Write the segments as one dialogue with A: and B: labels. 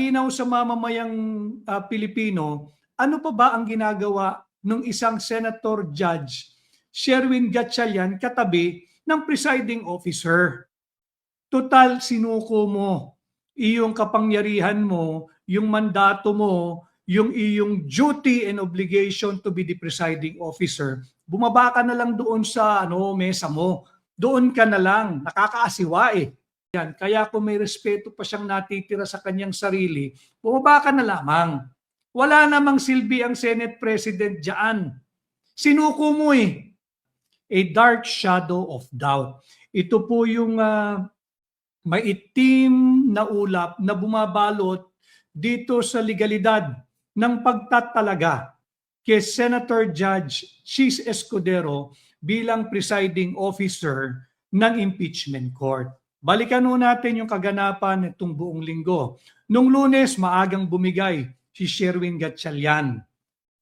A: Malinaw sa mamamayang Pilipino, ano pa ba ang ginagawa ng isang senator judge, Sherwin Gatchalian, katabi ng presiding officer? Total, sinuko mo iyong kapangyarihan mo, yung mandato mo, yung iyong duty and obligation to be the presiding officer. Bumaba ka na lang doon sa mesa mo. Doon ka na lang, nakakaasiwa eh. Yan. Kaya kung may respeto pa siyang natitira sa kanyang sarili, bumaba ka na lamang. Wala namang silbi ang Senate President diyan. Sinuko mo eh. A dark shadow of doubt. Ito po yung maitim na ulap na bumabalot dito sa legalidad ng pagtatalaga kay Senator Judge Chis Escudero bilang presiding officer ng impeachment court. Balikan mo natin yung kaganapan nitong buong linggo. Nung Lunes, maagang bumigay si Sherwin Gatchalian.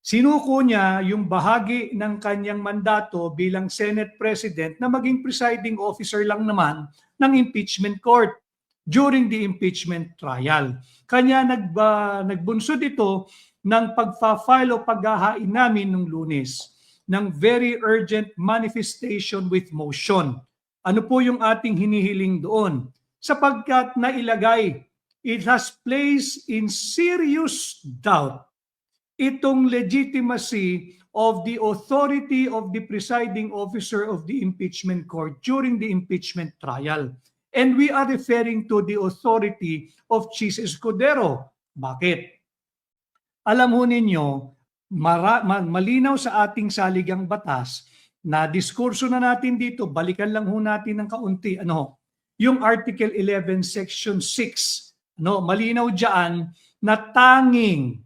A: Sinuko niya yung bahagi ng kanyang mandato bilang Senate President na maging presiding officer lang naman ng impeachment court during the impeachment trial. Kanya nagbunsod ito ng pagfa-file o paghahain namin nung Lunes ng very urgent manifestation with motion. Ano po yung ating hinihiling doon? Sapagkat nailagay, it has placed in serious doubt itong legitimacy of the authority of the presiding officer of the impeachment court during the impeachment trial. And we are referring to the authority of Chis Escudero. Bakit? Alam ho ninyo, malinaw sa ating saligang batas na diskurso na natin dito, balikan lang ho natin ng kaunti. Yung Article 11, Section 6, malinaw diyan na tanging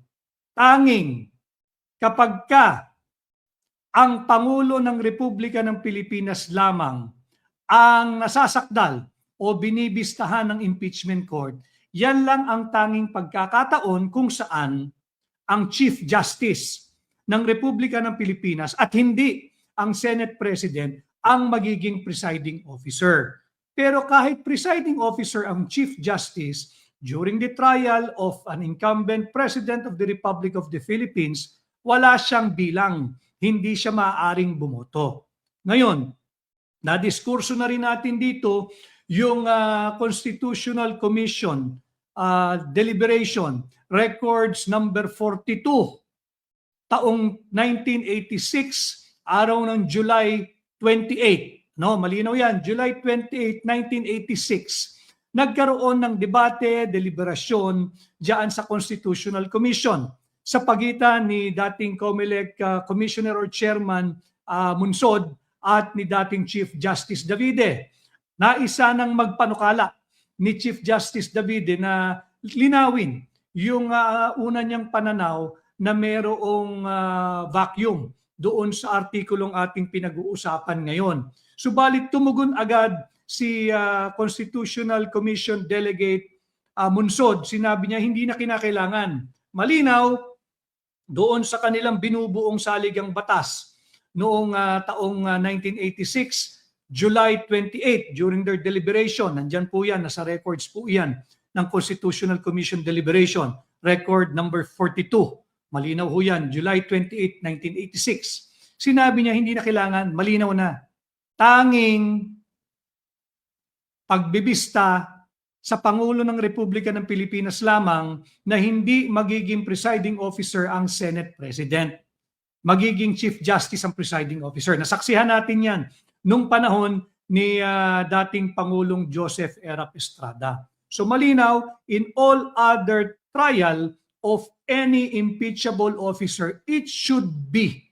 A: kapag ang Pangulo ng Republika ng Pilipinas lamang ang nasasakdal o binibistahan ng impeachment court, yan lang ang tanging pagkakataon kung saan ang Chief Justice ng Republika ng Pilipinas at hindi ang Senate President ang magiging presiding officer. Pero kahit presiding officer ang Chief Justice, during the trial of an incumbent President of the Republic of the Philippines, wala siyang bilang, hindi siya maaaring bumoto. Ngayon, nadiskurso na rin natin dito yung Constitutional Commission deliberation, records number 42, taong 1986, araw ng July 28. Malinaw yan, July 28, 1986. Nagkaroon ng debate, deliberasyon diyan sa Constitutional Commission sa pagitan ni dating COMELEC Commissioner or Chairman Munsod at ni dating Chief Justice Davide. Naisa nang magpanukala ni Chief Justice Davide na linawin yung una niyang pananaw na mayroong vacuum doon sa artikulong ating pinag-uusapan ngayon. Subalit tumugon agad si Constitutional Commission Delegate Munsod, sinabi niya hindi na kinakailangan. Malinaw doon sa kanilang binubuong saligang batas noong taong 1986, July 28, during their deliberation. Nandyan po yan, nasa records po yan ng Constitutional Commission Deliberation, record number 42. Malinaw ho yan, July 28, 1986. Sinabi niya hindi na kailangan, malinaw na. Tanging pagbibista sa Pangulo ng Republika ng Pilipinas lamang na hindi magiging presiding officer ang Senate President. Magiging Chief Justice ang presiding officer. Nasaksihan natin yan nung panahon ni dating Pangulong Joseph Erap Estrada. So malinaw, in all other trial of any impeachable officer, it should be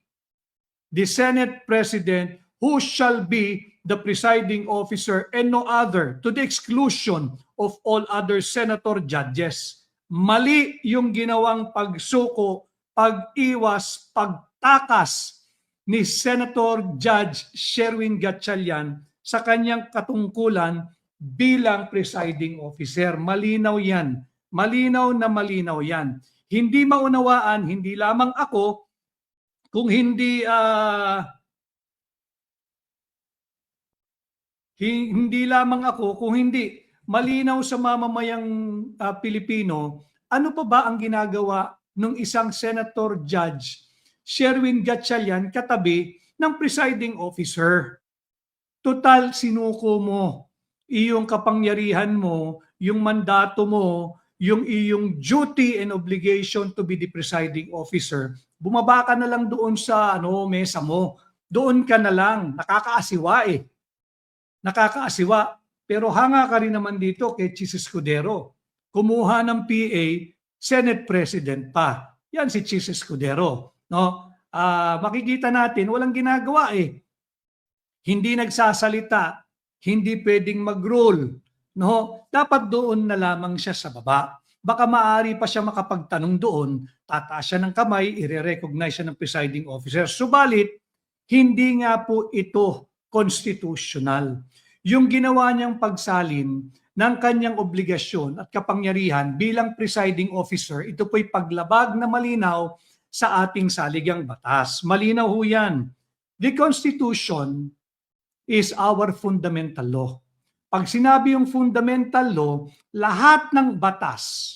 A: the Senate President who shall be the presiding officer and no other, to the exclusion of all other senator judges. Mali yung ginawang pagsuko, pag-iwas, pagtakas ni Senator Judge Sherwin Gatchalian sa kanyang katungkulan bilang presiding officer. Malinaw yan. Malinaw na malinaw yan. Hindi maunawaan, hindi lamang ako, kung hindi malinaw sa mamamayang Pilipino ano pa ba ang ginagawa ng isang Senator Judge Sherwin Gatchalian katabi ng presiding officer? Total, sinuko mo iyong kapangyarihan mo, yung mandato mo, yung iyong duty and obligation to be the presiding officer. Bumaba ka na lang doon sa mesa mo. Doon ka na lang. Nakakaasiwa eh. Nakakaasiwa. Pero hanga ka rin naman dito kay Chis Escudero. Kumuha ng PA, Senate President pa. Yan si Chis Escudero. No? Makikita natin, walang ginagawa eh. Hindi nagsasalita, hindi pwedeng mag-rule. No? Dapat doon na lamang siya sa baba. Baka maaari pa siya makapagtanong doon, tataas siya ng kamay, i-recognize siya ng presiding officer. Subalit, hindi nga po ito constitutional. Yung ginawa niyang pagsalin ng kanyang obligasyon at kapangyarihan bilang presiding officer, ito po'y paglabag na malinaw sa ating saligang batas. Malinaw ho yan. The Constitution is our fundamental law. Pag sinabi yung fundamental law, lahat ng batas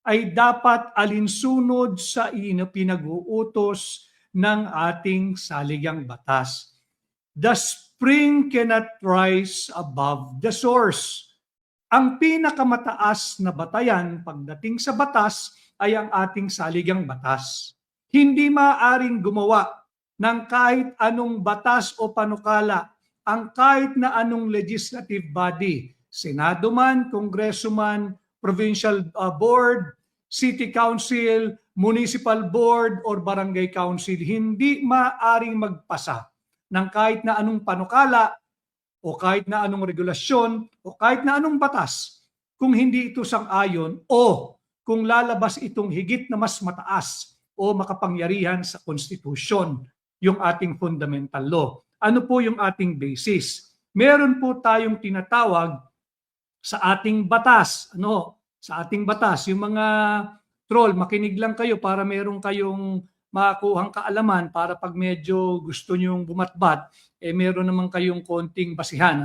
A: ay dapat alinsunod sa pinag-uutos ng ating saligang batas. The spring cannot rise above the source. Ang pinakamataas na batayan pagdating sa batas ay ang ating saligang batas. Hindi maaaring gumawa ng kahit anong batas o panukala ang kahit na anong legislative body, Senado man, Kongreso man, Provincial Board, City Council, Municipal Board, or Barangay Council, hindi maaaring magpasa ng kahit na anong panukala o kahit na anong regulasyon o kahit na anong batas kung hindi ito sang-ayon o kung lalabas itong higit na mas mataas o makapangyarihan sa konstitusyon, yung ating fundamental law. Ano po yung ating basis? Meron po tayong tinatawag sa ating batas. Sa ating batas, yung mga troll, makinig lang kayo para meron kayong makakuhang kaalaman para pag medyo gusto nyong bumatbat, meron naman kayong konting basihan.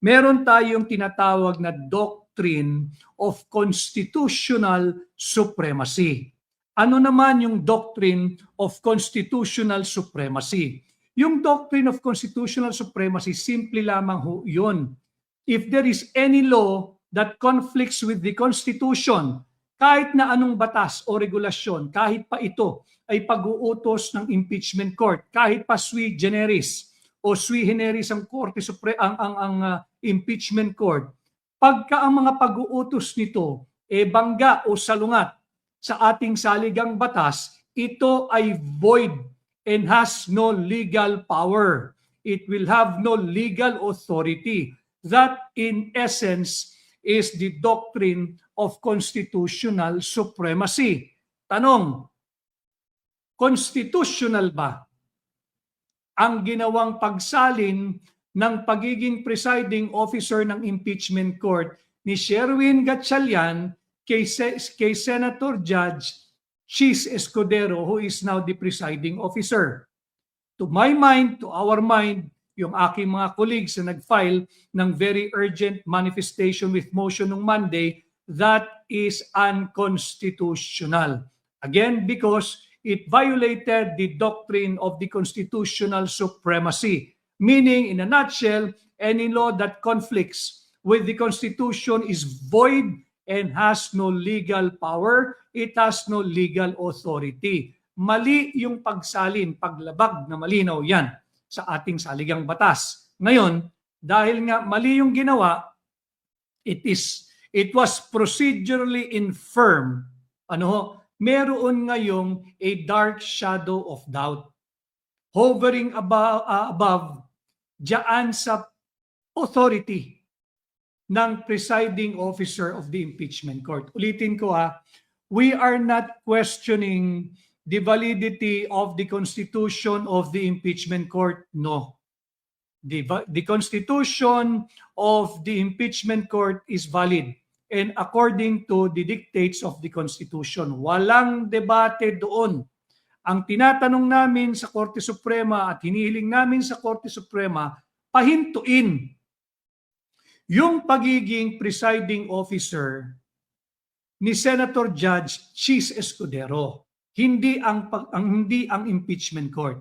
A: Meron tayong tinatawag na Doctrine of Constitutional Supremacy. Ano naman yung Doctrine of Constitutional Supremacy? Yung Doctrine of Constitutional Supremacy, simple lamang ho yun. If there is any law that conflicts with the Constitution, kahit na anong batas o regulasyon, kahit pa ito ay pag-uutos ng impeachment court, kahit pa sui generis o sui generis ang Korte ang impeachment court, pagka ang mga pag-uutos nito bangga o salungat sa ating saligang batas, ito ay void and has no legal power. It will have no legal authority. That in essence is the doctrine of constitutional supremacy. Tanong, constitutional ba ang ginawang pagsalin ng pagiging presiding officer ng impeachment court ni Sherwin Gatchalian kay Senator Judge Chis Escudero, who is now the presiding officer? To my mind, to our mind, yung aking mga colleagues na nag-file ng very urgent manifestation with motion nung Monday, that is unconstitutional. Again, because it violated the doctrine of the constitutional supremacy. Meaning, in a nutshell, any law that conflicts with the Constitution is void and has no legal power. It has no legal authority. Mali yung pagsalin, paglabag na malinaw yan sa ating saligang batas. Ngayon, dahil nga mali yung ginawa, it was procedurally infirm. Meron ngayong a dark shadow of doubt hovering above diyan sa authority ng presiding officer of the impeachment court. Ulitin ko we are not questioning the validity of the constitution of the impeachment court. No. The constitution of the impeachment court is valid and according to the dictates of the Constitution. Walang debate doon. Ang tinatanong namin sa Korte Suprema at hinihiling namin sa Korte Suprema, pahintuin yung pagiging presiding officer ni Senator Judge Chis Escudero. Hindi ang impeachment court.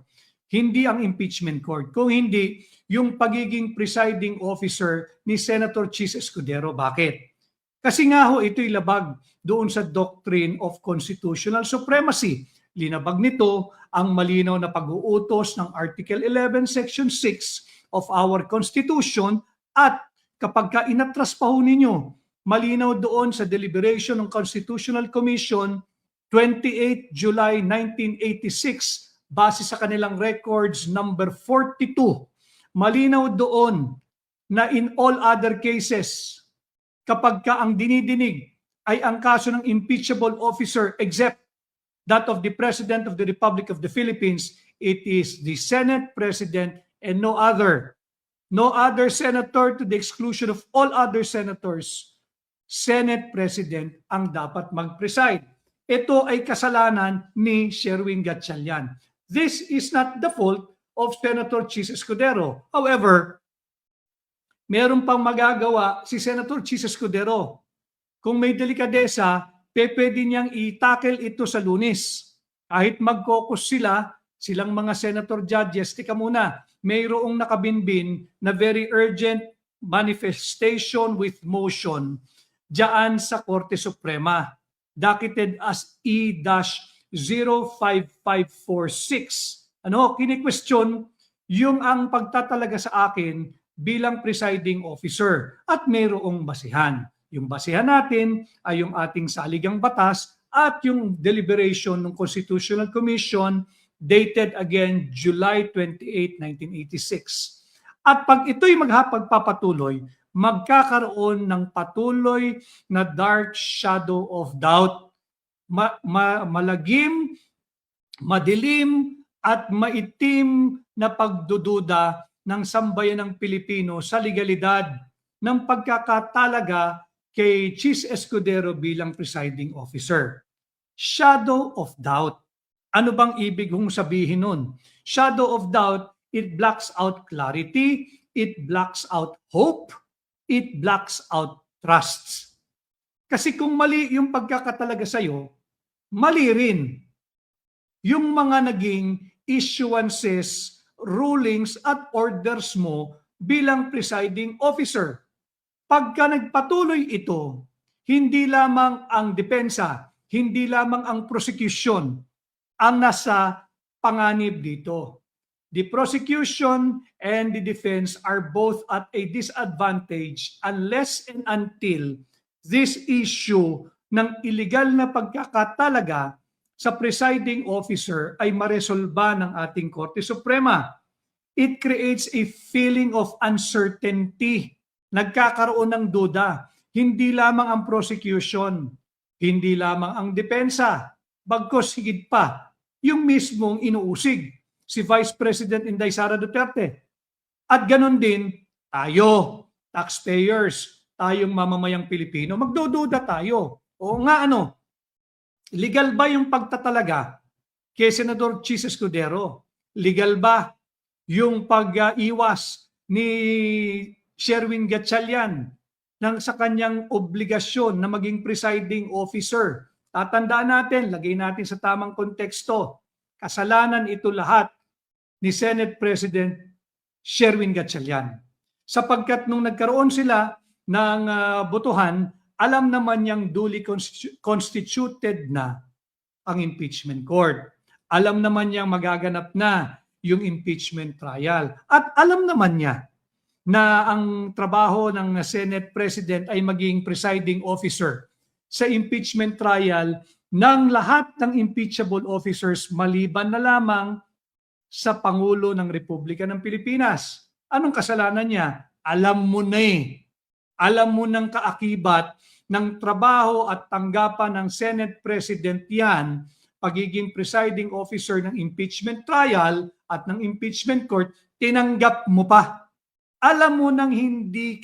A: Hindi ang impeachment court. Kung hindi, yung pagiging presiding officer ni Senator Chis Escudero. Bakit? Kasi nga ho, ito'y labag doon sa doctrine of constitutional supremacy. Linabag nito ang malinaw na pag-uutos ng Article 11, Section 6 of our Constitution, at kapag ka inatras pa ho ninyo, malinaw doon sa deliberation ng Constitutional Commission 28 July 1986 base sa kanilang records number 42. Malinaw doon na in all other cases, kapag ka ang dinidinig ay ang kaso ng impeachable officer except that of the President of the Republic of the Philippines, it is the Senate President and no other. No other senator, to the exclusion of all other senators. Senate President ang dapat mag-preside. Ito ay kasalanan ni Sherwin Gatchalian. This is not the fault of Senator Chis Escudero. However, meron pang magagawa si Senator Chis Escudero. Kung may delikadesa, pwede niyang i-tackle ito sa Lunes. Kahit mag-caucus silang mga senator judges, tika muna, mayroong nakabinbin na very urgent manifestation with motion diyan sa Korte Suprema, docketed as E-05546. Kini-question yung ang pagtatalaga sa akin bilang presiding officer at mayroong basihan. Yung basihan natin ay yung ating saligang batas at yung deliberation ng Constitutional Commission dated again July 28, 1986. At pag ito'y magpapatuloy, magkakaroon ng patuloy na dark shadow of doubt. Malagim, madilim, at maitim na pagdududa ng sambayan ng Pilipino sa legalidad ng pagkakatalaga kay Chis Escudero bilang presiding officer. Shadow of doubt. Ano bang ibig kong sabihin nun? Shadow of doubt, it blocks out clarity, it blocks out hope, it blocks out trusts. Kasi kung mali yung pagkakatalaga sa'yo, mali rin yung mga naging issuances, rulings at orders mo bilang presiding officer. Pagka nagpatuloy ito, hindi lamang ang depensa, hindi lamang ang prosecution ang nasa panganib dito. The prosecution and the defense are both at a disadvantage unless and until this issue ng illegal na pagkakatalaga sa presiding officer ay maresolba ng ating Korte Suprema. It creates a feeling of uncertainty. Nagkakaroon ng duda. Hindi lamang ang prosecution, hindi lamang ang depensa, bagkus higit pa yung mismong inuusig si Vice President Inday Sara Duterte. At ganon din tayo, taxpayers, tayong mamamayang Pilipino, magdududa tayo. O nga legal ba yung pagtatalaga kay Senador Chis Escudero? Legal ba yung pag-iwas ni Sherwin Gatchalian sa kanyang obligasyon na maging presiding officer? Tatandaan natin, lagay natin sa tamang konteksto, kasalanan ito lahat ni Senate President Sherwin Gatchalian. Sapagkat nung nagkaroon sila ng botohan, alam naman niyang duly constituted na ang impeachment court. Alam naman niyang magaganap na yung impeachment trial. At alam naman niya na ang trabaho ng Senate President ay maging presiding officer sa impeachment trial ng lahat ng impeachable officers maliban na lamang sa Pangulo ng Republika ng Pilipinas. Anong kasalanan niya? Alam mo na Alam mo ng kaakibat ng trabaho at tanggapan ng Senate President yan, pagiging presiding officer ng impeachment trial at ng impeachment court, tinanggap mo pa. Alam mo nang hindi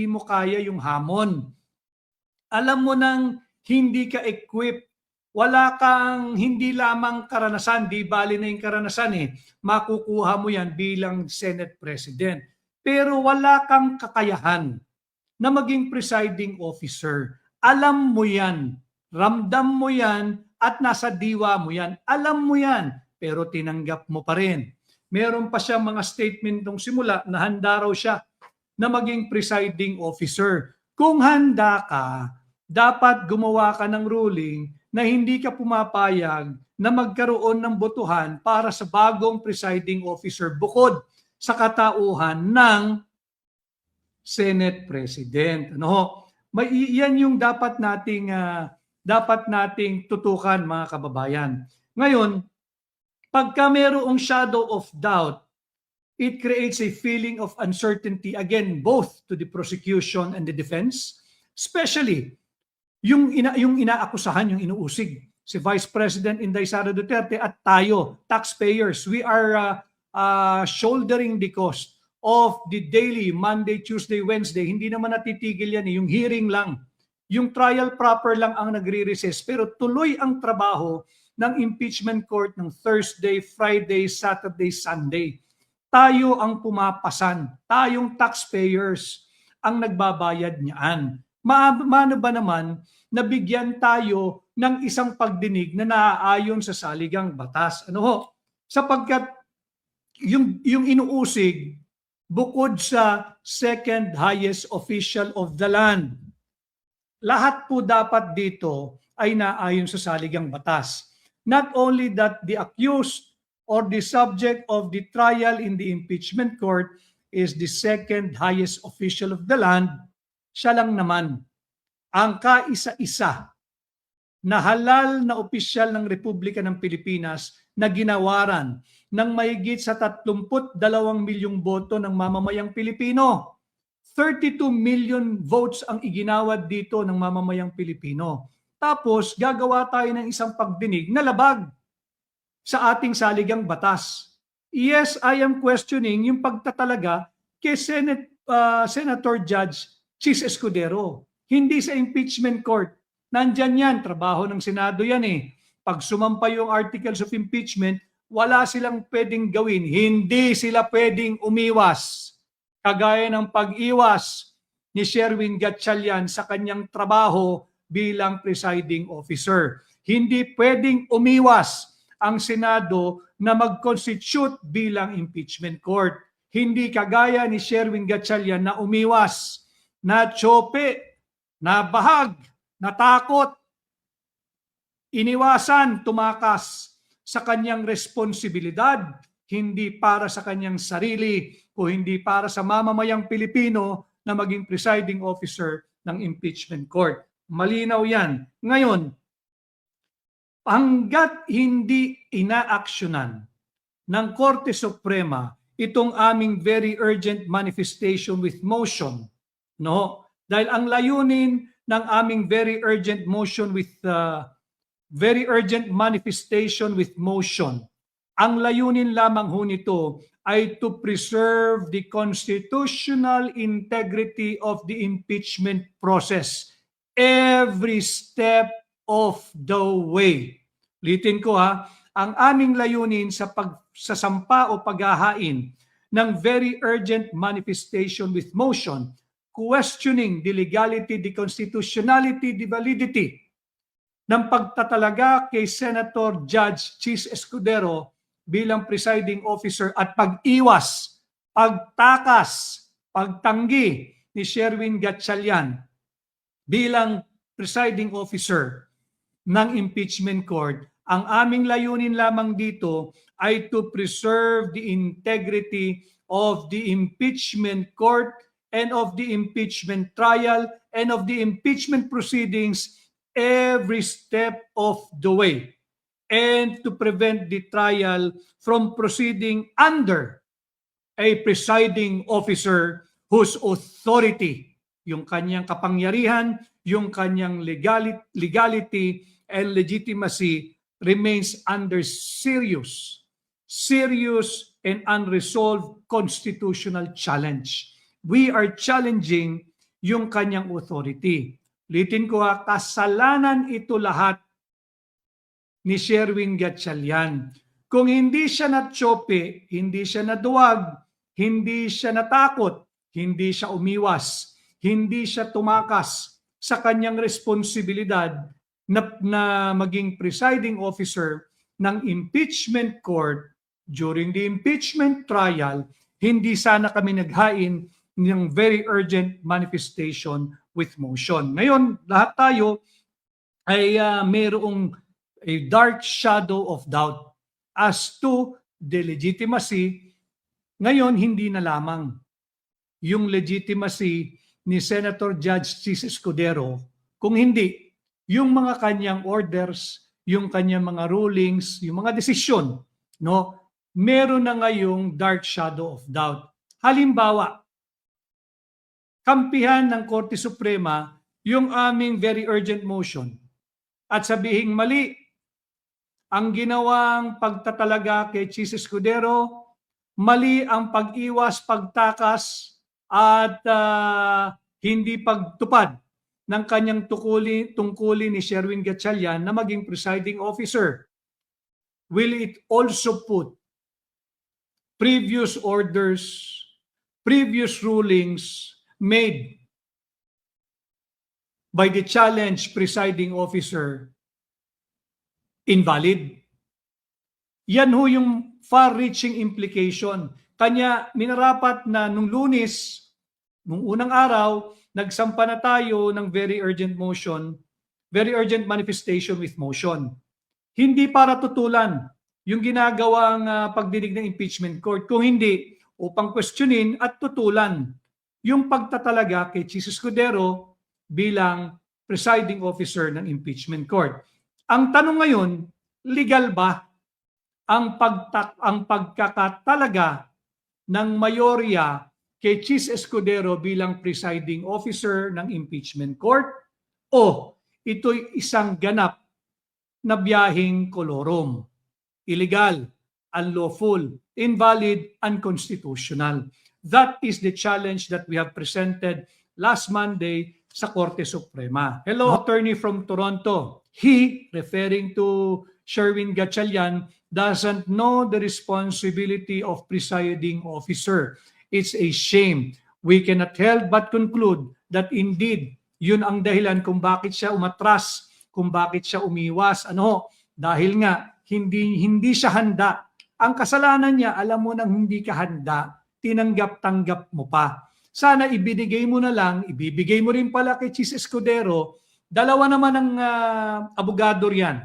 A: mo kaya yung hamon. Alam mo nang hindi ka equipped. Wala kang hindi lamang karanasan, di bali na yung karanasan makukuha mo yan bilang Senate President. Pero wala kang kakayahan na maging presiding officer. Alam mo yan. Ramdam mo yan at nasa diwa mo yan. Alam mo yan, pero tinanggap mo pa rin. Meron pa siyang mga statement nung simula na handa raw siya na maging presiding officer. Kung handa ka, dapat gumawa ka ng ruling na hindi ka pumapayag na magkaroon ng botohan para sa bagong presiding officer bukod sa katauhan ng Senate President. Ano? Yan yung dapat nating tutukan, mga kababayan. Ngayon, pagka mayroong shadow of doubt, it creates a feeling of uncertainty, again, both to the prosecution and the defense, especially yung inaakusahan, yung inuusig, si Vice President Inday Sara Duterte at tayo, taxpayers. We are shouldering the cost of the daily, Monday, Tuesday, Wednesday. Hindi naman natitigil yan, yung hearing lang. Yung trial proper lang ang nagre-recess, pero tuloy ang trabaho ng impeachment court ng Thursday, Friday, Saturday, Sunday. Tayo ang pumapasan. Tayong taxpayers ang nagbabayad niyan. Maano ba naman na bigyan tayo ng isang pagdinig na naaayon sa saligang batas? Ano ho? Sapagkat yung inuusig, bukod sa second highest official of the land, lahat po dapat dito ay naaayon sa saligang batas. Not only that the accused or the subject of the trial in the impeachment court is the second highest official of the land, siya lang naman ang kaisa-isa na halal na opisyal ng Republika ng Pilipinas na ginawaran ng mahigit sa 32 milyong boto ng mamamayang Pilipino. 32 million votes ang iginawad dito ng mamamayang Pilipino. Tapos gagawa tayo ng isang pagdinig na labag sa ating saligang batas. Yes, I am questioning yung pagtatalaga kay Senator Judge Chis Escudero. Hindi sa impeachment court. Nandyan yan, trabaho ng Senado yan eh. Pag sumampa yung articles of impeachment, wala silang pwedeng gawin. Hindi sila pwedeng umiwas. Kagaya ng pag-iwas ni Sherwin Gatchalian sa kanyang trabaho bilang presiding officer. Hindi pwedeng umiwas ang Senado na mag-constitute bilang impeachment court. Hindi kagaya ni Sherwin Gatchalian na umiwas, na tsope, na bahag, natakot, iniwasan, tumakas sa kanyang responsibilidad, hindi para sa kanyang sarili o hindi para sa mamamayang Pilipino na maging presiding officer ng impeachment court. Malinaw yan. Ngayon, hanggat hindi inaaksyonan ng Korte Suprema itong aming very urgent manifestation with motion, no? Dahil ang layunin ng aming very urgent manifestation with motion, ang layunin lamang ho nito ay to preserve the constitutional integrity of the impeachment process every step of the way. Litin ko ha, ang aming layunin sa pagsasampa o paghahain ng very urgent manifestation with motion, questioning the legality, the constitutionality, the validity ng pagtatalaga kay Senator Judge Chis Escudero bilang presiding officer at pag-iwas, pagtakas, pagtanggi ni Sherwin Gatchalian bilang presiding officer ng impeachment court. Ang aming layunin lamang dito ay to preserve the integrity of the impeachment court and of the impeachment trial and of the impeachment proceedings every step of the way, and to prevent the trial from proceeding under a presiding officer whose authority, yung kanyang kapangyarihan, yung kanyang legality and legitimacy remains under serious and unresolved constitutional challenge. We are challenging yung kanyang authority. Litin ko ha, kasalanan ito lahat ni Sherwin Gatchalian. Kung hindi siya natsope, hindi siya naduwag, hindi siya natakot, hindi siya umiwas, hindi siya tumakas sa kanyang responsibilidad, na maging presiding officer ng impeachment court during the impeachment trial, hindi sana kami naghain ng very urgent manifestation with motion. Ngayon, lahat tayo ay mayroong a dark shadow of doubt as to the legitimacy. Ngayon, hindi na lamang yung legitimacy ni Senator Judge Chis Escudero, kung hindi yung mga kanyang orders, yung kanyang mga rulings, yung mga desisyon, no? Meron na ngayong dark shadow of doubt. Halimbawa, kampihan ng Korte Suprema yung aming very urgent motion at sabihing mali ang ginawang pagtatalaga kay Chis Escudero, mali ang pag-iwas, pagtakas at hindi pagtupad ng kanyang tungkulin ni Sherwin Gatchalian na maging presiding officer. Will it also put previous orders, previous rulings made by the challenged presiding officer invalid? Yan ho yung far-reaching implication. Kanya minarapat na nung Lunes, nung unang araw, nagsampa na tayo ng very urgent motion, very urgent manifestation with motion. Hindi para tutulan yung ginagawang pagdinig ng impeachment court, kung hindi upang questionin at tutulan yung pagtatalaga kay Chis Escudero bilang presiding officer ng impeachment court. Ang tanong ngayon, legal ba ang pagkakatalaga ng mayorya kay Chis Escudero bilang presiding officer ng impeachment court, o ito'y isang ganap na biyaheng kolorom? Illegal, unlawful, invalid, unconstitutional. That is the challenge that we have presented last Monday sa Korte Suprema. Hello, attorney from Toronto. He, referring to Sherwin Gatchalian, doesn't know the responsibility of presiding officer. It's a shame. We cannot help but conclude that indeed, yun ang dahilan kung bakit siya umatras, kung bakit siya umiwas. Dahil nga, hindi siya handa. Ang kasalanan niya, alam mo nang hindi ka handa, tinanggap-tanggap mo pa. Sana ibinigay mo na lang, ibibigay mo rin pala kay Chis Escudero. Dalawa naman ang abogado riyan.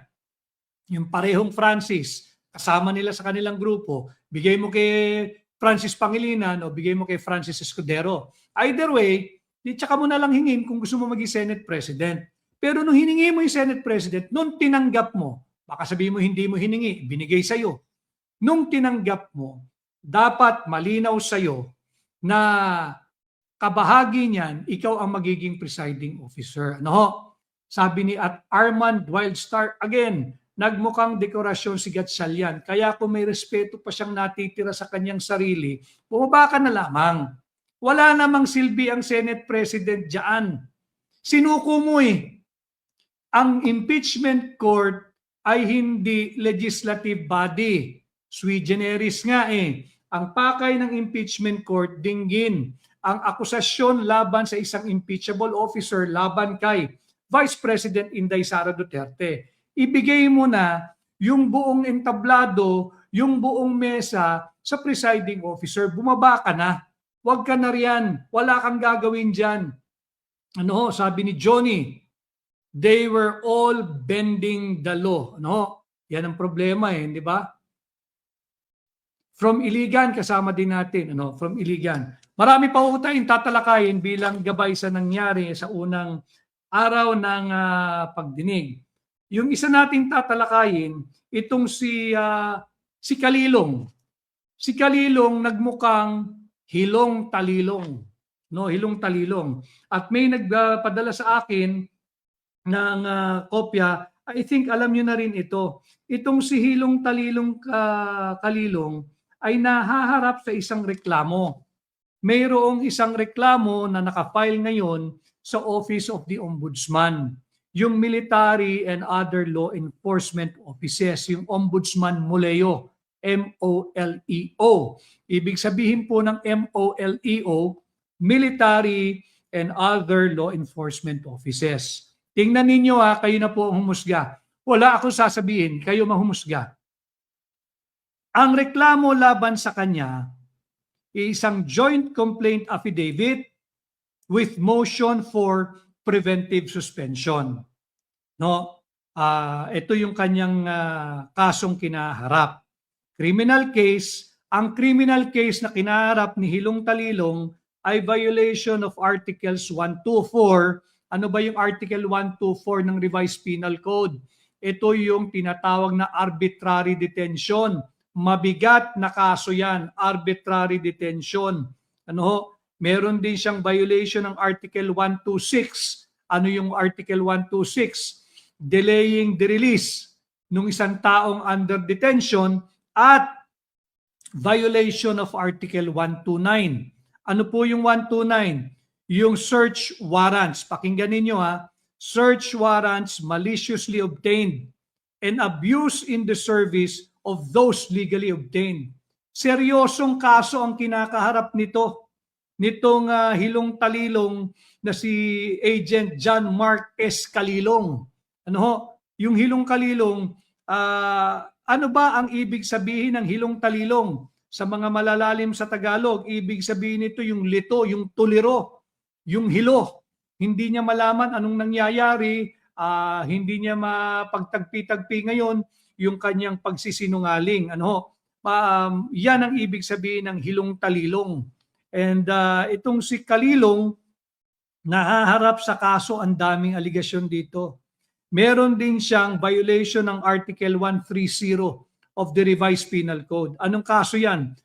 A: Yung parehong Francis, kasama nila sa kanilang grupo, bigay mo kay Francis Pangilinan o bigay mo kay Francis Escudero. Either way, tsaka mo na lang hingin kung gusto mo maging Senate President. Pero nung hiningi mo yung Senate President, nung tinanggap mo, baka sabihin mo hindi mo hiningi, binigay sa'yo. Nung tinanggap mo, dapat malinaw sa'yo na kabahagi niyan, ikaw ang magiging presiding officer. Sabi ni Armand Wildstar, again, nagmukhang dekorasyon si Gatchalian. Kaya kung may respeto pa siyang natitira sa kanyang sarili, bumaba ka na lamang. Wala namang silbi ang Senate President dyan. Sinuko mo eh. Ang impeachment court ay hindi legislative body. Sui generis nga eh. Ang pakay ng impeachment court, dinggin ang akusasyon laban sa isang impeachable officer laban kay Vice President Inday Sara Duterte. Ibigay mo na yung buong entablado, yung buong mesa sa presiding officer. Bumaba ka na. Huwag ka na riyan. Wala kang gagawin dyan. Sabi ni Johnny, they were all bending the law. Yan ang problema eh, di ba? From Iligan, kasama din natin. From Iligan. Marami pa po tayong tatalakayin bilang gabay sa nangyari sa unang araw ng pagdinig. Yung isa nating tatalakayin, itong si Kalilong. Si Kalilong nagmukhang hilong talilong. Hilong talilong. At may nagpadala sa akin ng kopya. I think alam nyo na rin ito. Itong si Hilong Talilong Kalilong ay nahaharap sa isang reklamo. Mayroong isang reklamo na nakafile ngayon sa Office of the Ombudsman. Yung military and other law enforcement offices, yung Ombudsman MOLEO, M-O-L-E-O. Ibig sabihin po ng MOLEO, military and other law enforcement offices. Tingnan ninyo kayo na po ang humusga. Wala akong sasabihin, kayo mahumusga. Ang reklamo laban sa kanya isang joint complaint affidavit with motion for preventive suspension. No? Ito yung kanyang kasong kinaharap. Criminal case, ang criminal case na kinaharap ni Hilong Talilong ay violation of Articles 124. Ano ba yung Article 124 ng Revised Penal Code? Ito yung tinatawag na arbitrary detention. Mabigat na kaso yan, arbitrary detention. Ano ho? Meron din siyang violation ng Article 126. Ano yung Article 126? Delaying the release ng isang taong under detention at violation of Article 129. Ano po yung 129? Yung search warrants. Pakinggan ninyo search warrants maliciously obtained and abuse in the service of those legally obtained. Seryosong kaso ang kinakaharap nitong Hilong Talilong na si Agent John Mark S. Kalilong. Ano ho? Yung Hilong Kalilong, ano ba ang ibig sabihin ng Hilong Talilong? Sa mga malalalim sa Tagalog, ibig sabihin nito yung lito, yung tuliro, yung hilo. Hindi niya malaman anong nangyayari, hindi niya mapagtagpi-tagpi ngayon yung kanyang pagsisinungaling. Yan ang ibig sabihin ng Hilong Talilong. And itong si Kalilong, nahaharap sa kaso, ang daming aligasyon dito. Meron din siyang violation ng Article 130 of the Revised Penal Code. Anong kaso yan?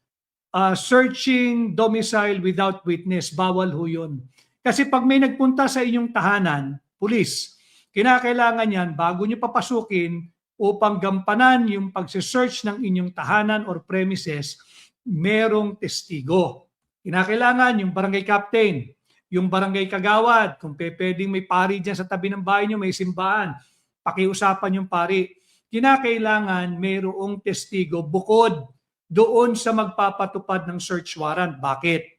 A: Searching domicile without witness. Bawal ho yun. Kasi pag may nagpunta sa inyong tahanan, pulis, kinakailangan yan bago nyo papasukin upang gampanan yung pagsisearch ng inyong tahanan or premises, merong testigo. Kinakailangan yung barangay captain, yung barangay kagawad, kung pwedeng may pari dyan sa tabi ng bahay nyo, may simbahan, pakiusapan yung pari. Kinakailangan mayroong testigo bukod doon sa magpapatupad ng search warrant. Bakit?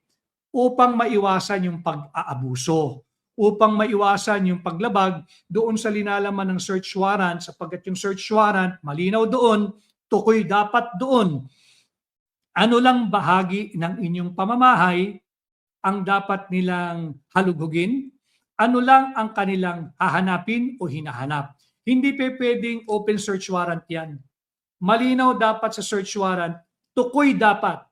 A: Upang maiwasan yung pag-aabuso, upang maiwasan yung paglabag doon sa linalaman ng search warrant, sapagkat yung search warrant, malinaw doon, tukoy dapat doon. Ano lang bahagi ng inyong pamamahay ang dapat nilang halughugin? Ano lang ang kanilang hahanapin o hinahanap? Hindi pwedeng open search warrant yan. Malinaw dapat sa search warrant, tukoy dapat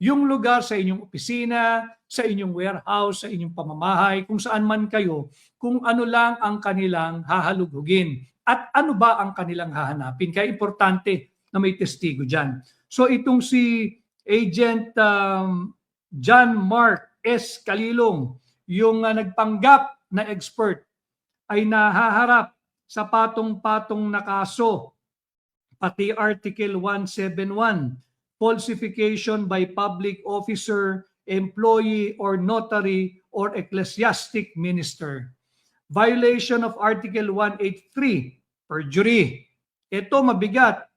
A: yung lugar sa inyong opisina, sa inyong warehouse, sa inyong pamamahay, kung saan man kayo, kung ano lang ang kanilang hahalughugin at ano ba ang kanilang hahanapin. Kaya importante na may testigo dyan. So itong si Agent John Mark S. Kalilong, yung nagpanggap na expert, ay nahaharap sa patong-patong na kaso, pati Article 171, falsification by public officer, employee, or notary, or ecclesiastic minister. Violation of Article 183, perjury. Ito mabigat.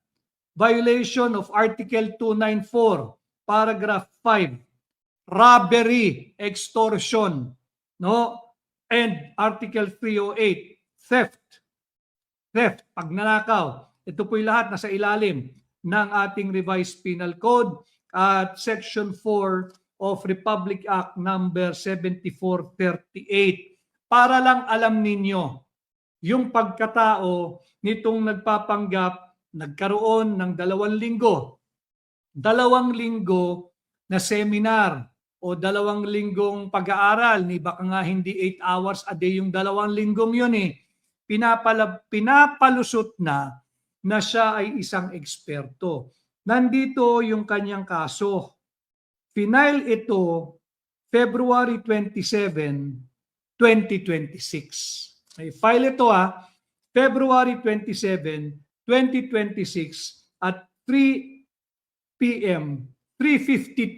A: Violation of Article 294, paragraph 5, robbery, extortion, and Article 308, theft, pagnanakaw. Ito po'y lahat nasa ilalim ng ating Revised Penal Code at Section 4 of Republic Act number 7438. Para lang alam ninyo, yung pagkatao nitong nagpapanggap, nagkaroon ng 2 linggo na seminar o 2 linggong pag-aaral, ni baka nga hindi 8 hours a day yung 2 linggong yun pinapalusot na siya ay isang eksperto. Nandito yung kanyang kaso. Final ito February 27, 2026. May file ito February 27, 2026 at 3 p.m. 3:52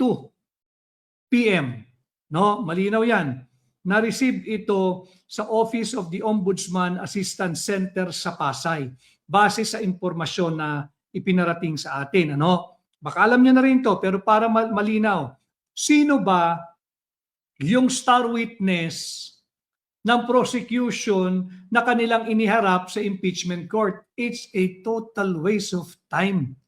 A: p.m. Malinaw yan. Na-receive ito sa Office of the Ombudsman Assistance Center sa Pasay base sa impormasyon na ipinarating sa atin. Baka alam niyo na rin to, pero para malinaw, sino ba yung star witness ng prosecution na kanilang iniharap sa impeachment court. It's a total waste of time.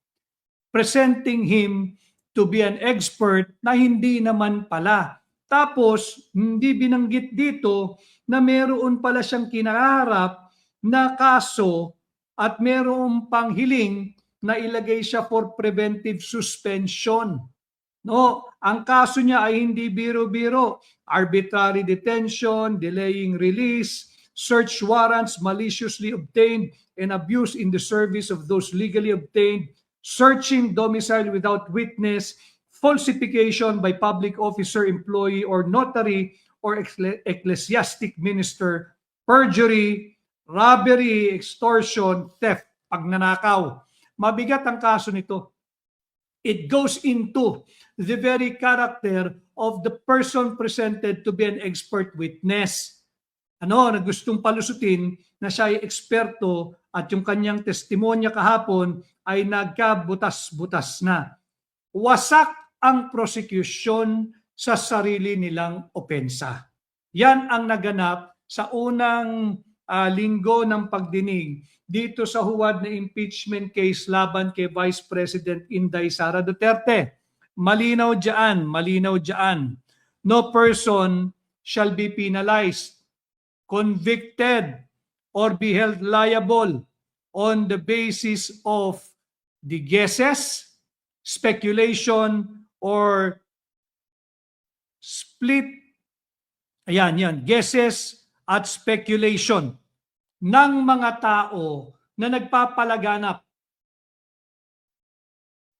A: Presenting him to be an expert na hindi naman pala. Tapos, hindi binanggit dito na meron pala siyang kinaharap na kaso at meron pang hiling na ilagay siya for preventive suspension. No, ang kaso niya ay hindi biro-biro. Arbitrary detention, delaying release, search warrants maliciously obtained and abuse in the service of those legally obtained, searching domicile without witness, falsification by public officer, employee, or notary or ecclesiastic minister, perjury, robbery, extortion, theft, pagnanakaw. Mabigat ang kaso nito. It goes into the very character of the person presented to be an expert witness. Na gustong palusutin na siya ay eksperto at yung kanyang testimonya kahapon ay nagkabutas-butas na. Wasak ang prosecution sa sarili nilang opensa. Yan ang naganap sa unang linggo ng pagdinig dito sa huwad na impeachment case laban kay Vice President Inday Sara Duterte. Malinaw dyan. No person shall be penalized, convicted, or be held liable on the basis of the guesses, speculation, or split, guesses at speculation ng mga tao na nagpapalaganap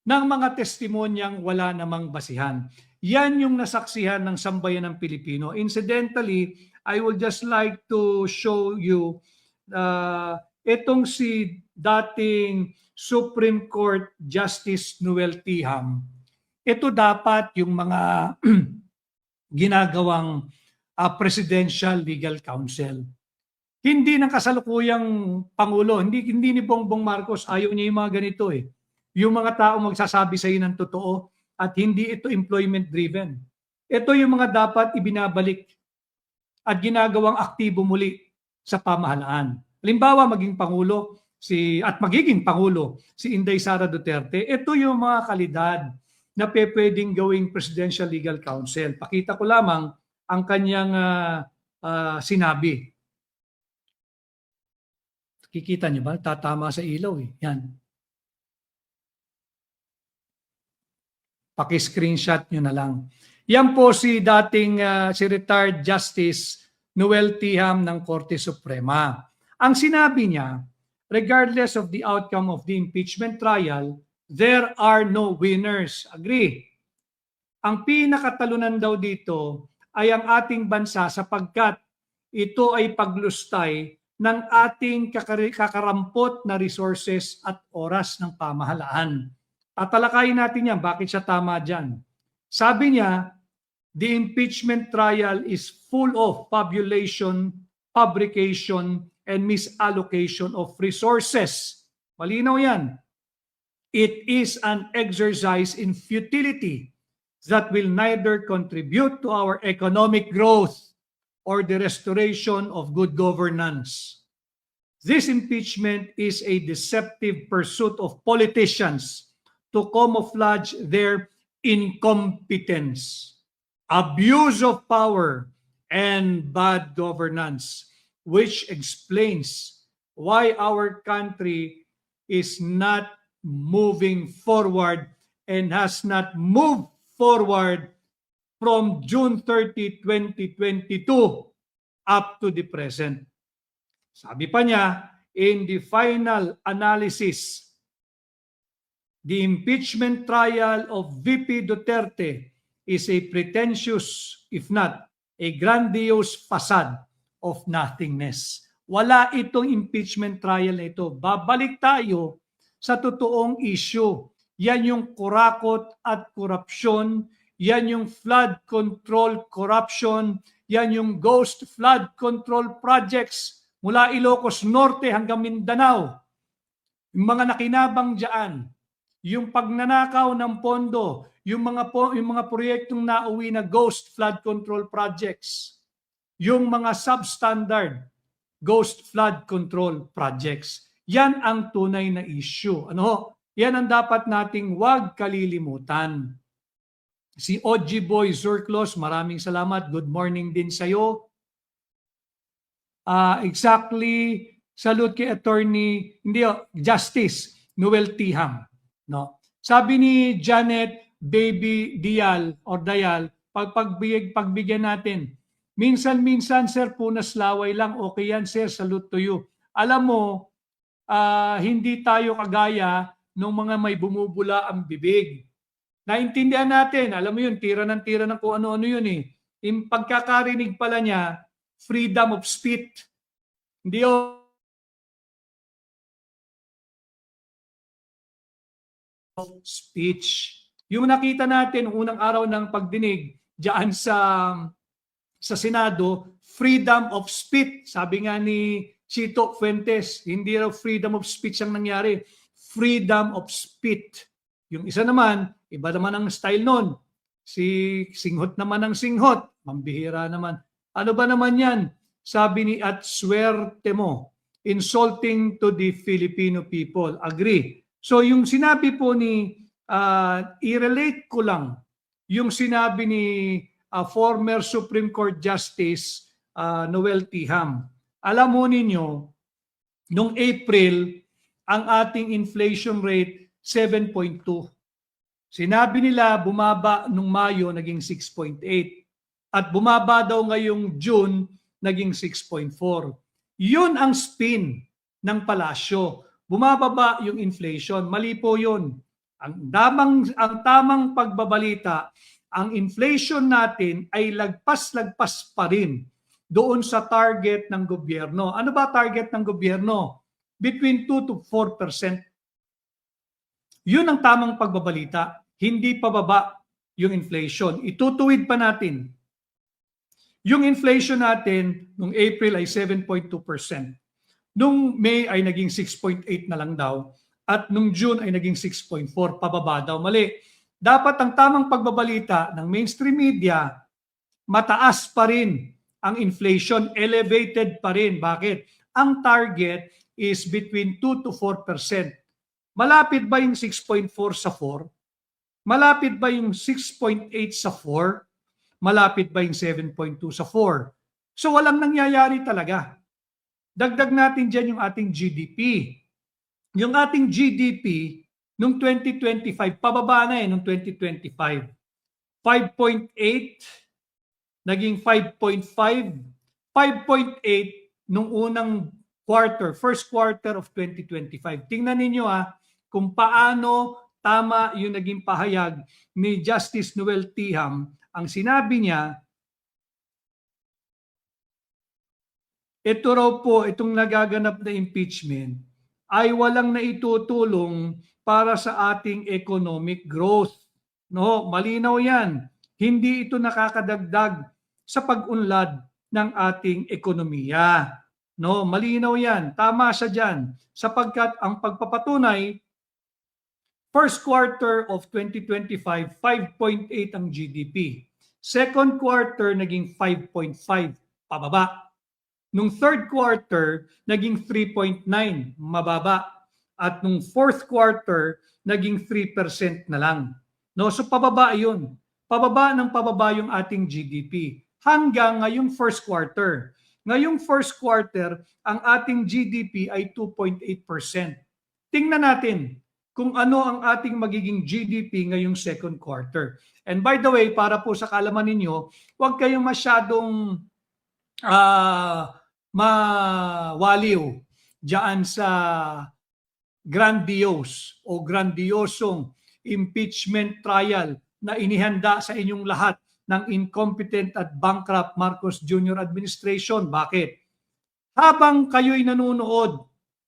A: ng mga testimonyang wala namang basihan. Yan yung nasaksihan ng sambayan ng Pilipino. Incidentally, I would just like to show you itong si dating Supreme Court Justice Noel Tiham. Ito dapat yung mga ginagawang Presidential Legal Counsel. Hindi ng kasalukuyang Pangulo, hindi ni Bongbong Marcos, ayaw niya yung mga ganito eh. Yung mga tao magsasabi sa iyo ng totoo at hindi ito employment driven. Ito yung mga dapat ibinabalik at ginagawang aktibo muli sa pamahalaan. Halimbawa, maging Pangulo si Inday Sara Duterte, ito yung mga kalidad na pwedeng gawing Presidential Legal Counsel. Pakita ko lamang ang kanyang sinabi. Kikita niyo ba? Tatama sa ilaw eh. Yan. Paki-screenshot niyo na lang. Yan po si dating si retired Justice Noel Tiham ng Korte Suprema. Ang sinabi niya, regardless of the outcome of the impeachment trial, there are no winners. Agree. Ang pinakatalunan daw dito ay ang ating bansa sapagkat ito ay paglustay ng ating kakarampot na resources at oras ng pamahalaan. Tatalakayin natin yan, bakit siya tama dyan. Sabi niya, the impeachment trial is full of fabulation, fabrication, and misallocation of resources. Malinaw yan. It is an exercise in futility that will neither contribute to our economic growth or the restoration of good governance. This impeachment is a deceptive pursuit of politicians to camouflage their incompetence, abuse of power, and bad governance, which explains why our country is not moving forward and has not moved forward from June 30, 2022 up to the present. Sabi pa niya, in the final analysis, the impeachment trial of VP Duterte is a pretentious, if not a grandiose facade of nothingness. Wala itong impeachment trial na ito. Babalik tayo sa totoong issue. Yan yung kurakot at korupsyon, yan yung flood control corruption, yan yung ghost flood control projects mula Ilocos Norte hanggang Mindanao. Yung mga nakinabang dyan, yung pagnanakaw ng pondo, yung mga proyektong nauwi na ghost flood control projects. yung mga substandard ghost flood control projects. Yan ang tunay na issue. Ano? Yan ang dapat nating wag kalilimutan. Si OG Boy Zurklos, maraming salamat. Good morning din sa'yo. Exactly, salute kay Attorney, Justice Noel Tiham. No? Sabi ni Janet Baby Dial or Dayal, pagbigyan natin, minsan-minsan sir, punas laway lang, okay yan sir, salute to you. Alam mo, hindi tayo kagaya ng mga may bumubula ang bibig. Naintindihan natin, alam mo yun, tira ng kung ano-ano yun eh. Yung pagkakarinig pala niya, freedom of speech. Hindi of speech. Yung nakita natin unang araw ng pagdinig diyan sa Senado, freedom of speech. Sabi nga ni Chito Fuentes, hindi raw freedom of speech ang nangyari, freedom of speech. Yung isa naman, iba naman ang style nun. Si singhot naman ang singhot, mambihira naman. Ano ba naman yan? Sabi ni at swerte mo, insulting to the Filipino people. Agree. So yung sinabi po ni, i-relate ko lang yung sinabi ni former Supreme Court Justice Noel Tiham. Alam mo ninyo, noong April, ang ating inflation rate 7.2. Sinabi nila bumaba nung Mayo naging 6.8 at bumaba daw ngayong June naging 6.4. Yun ang spin ng palasyo. Bumababa yung inflation. Mali po yun. Ang tamang pagbabalita, ang inflation natin ay lagpas-lagpas pa rin doon sa target ng gobyerno. Ano ba target ng gobyerno? Between 2 to 4%. Yun ang tamang pagbabalita. Hindi pababa yung inflation. Itutuwid pa natin. Yung inflation natin nung April ay 7.2%. Nung May ay naging 6.8 na lang daw. At nung June ay naging 6.4. Pababa daw. Mali. Dapat ang tamang pagbabalita ng mainstream media, mataas pa rin ang inflation. Elevated pa rin. Bakit? Ang target is between 2 to 4%. Malapit ba yung 6.4 sa 4? Malapit ba yung 6.8 sa 4? Malapit ba yung 7.2 sa 4? So walang nangyayari talaga. Dagdag natin dyan yung ating GDP. Yung ating GDP noong 2025, pababa na noong 2025. 5.8, naging 5.5, 5.8 nung unang quarter, first quarter of 2025. Tingnan ninyo kung paano tama yung naging pahayag ni Justice Noel Tiham. Ang sinabi niya, ito raw po, itong nagaganap na impeachment ay walang naitutulong para sa ating economic growth. No, malinaw yan. Hindi ito nakakadagdag sa pag-unlad ng ating ekonomiya. No, malinaw yan. Tama siya dyan. Sapagkat ang pagpapatunay, first quarter of 2025, 5.8 ang GDP. Second quarter, naging 5.5, pababa. Nung third quarter, naging 3.9, mababa. At nung fourth quarter, naging 3% na lang. No, so pababa yun. Pababa ng pababa yung ating GDP. Hanggang ngayong first quarter. Ngayong first quarter, ang ating GDP ay 2.8%. Tingnan natin kung ano ang ating magiging GDP ngayong second quarter. And by the way, para po sa kaalaman ninyo, huwag kayong masyadong mawaliw diyan sa grandiosong impeachment trial na inihanda sa inyong lahat ng incompetent at bankrupt Marcos Jr. administration. Bakit? Habang kayo'y nanonood